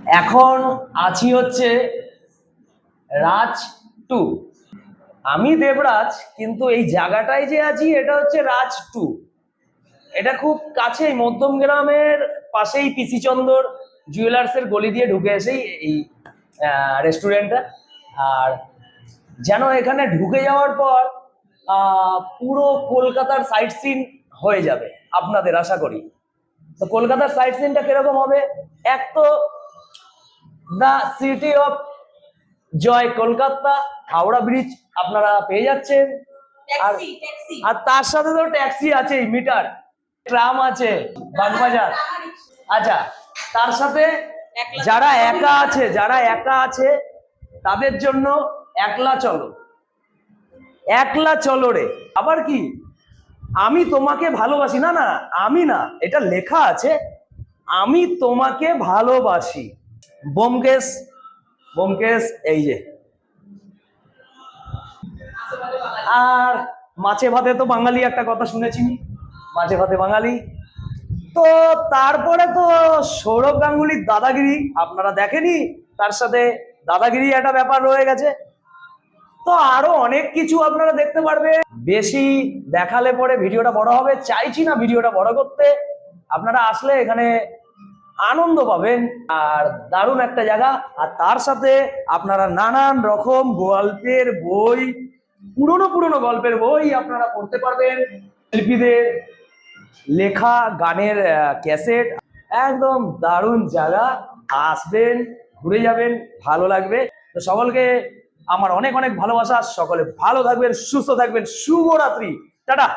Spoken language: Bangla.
এখন আছি হচ্ছে রাজ 2। আমি দেবরাজ, কিন্তু এই জায়গাটায় যে আছি এটা হচ্ছে রাজ 2। এটা খুব কাছেই, মধ্যম গ্রামের পাশেই পিসি চন্দর জুয়েলার্সের গলি দিয়ে ঢুকে এসেই এই রেস্টুরেন্টটা। আর যেন এখানে ঢুকে যাওয়ার পর পুরো কলকাতার সাইট সিন হয়ে যাবে আপনাদের, আশা করি। তো কলকাতার সাইট সিনটা কিরকম হবে? এক তো the city of joy Kolkata, Howrah bridge আপনারা পেয়ে যাচ্ছেন। আর আর তার সাথে তো ট্যাক্সি আছে, মিটার, ট্রাম আছে, বাগবাজার। আচ্ছা, তার সাথে যারা একা আছে তাদের জন্য একলা চলো, একলা চলো রে। আবার কি, আমি তোমাকে ভালোবাসি, না না আমি না, এটা লেখা আছে, আমি তোমাকে ভালোবাসি। ব্যোমকেশ, ব্যোমকেশ এই যে। আর মাছে ভাতে তো বাঙালি, একটা কথা শুনেছি, মাছে ভাতে বাঙালি। তো তারপরে তো সৌরভ গাঙ্গুলির দাদাগিরি আপনারা দেখেনি, তার সাথে দাদাগিরি একটা ব্যাপার রয়ে গেছে। তো আরো অনেক কিছু আপনারা দেখতে পারবেন। বেশি দেখালে পরে ভিডিওটা বড় হবে, চাইছি না ভিডিওটা বড় করতে। আপনারা আসলে এখানে আনন্দ পাবেন, আর দারুণ একটা জায়গা। আর তার সাথে আপনারা নানান রকম গল্পের বই, পুরনো পুরনো গল্পের বই আপনারা পড়তে পারবেন, শিল্পীদের লেখা গানের ক্যাসেট। একদম দারুণ জায়গা, আসবেন, ঘুরে যাবেন, ভালো লাগবে। তো সকলকে আমার অনেক অনেক ভালোবাসা, সকলে ভালো থাকবেন, সুস্থ থাকবেন, শুভরাত্রি, টাটা।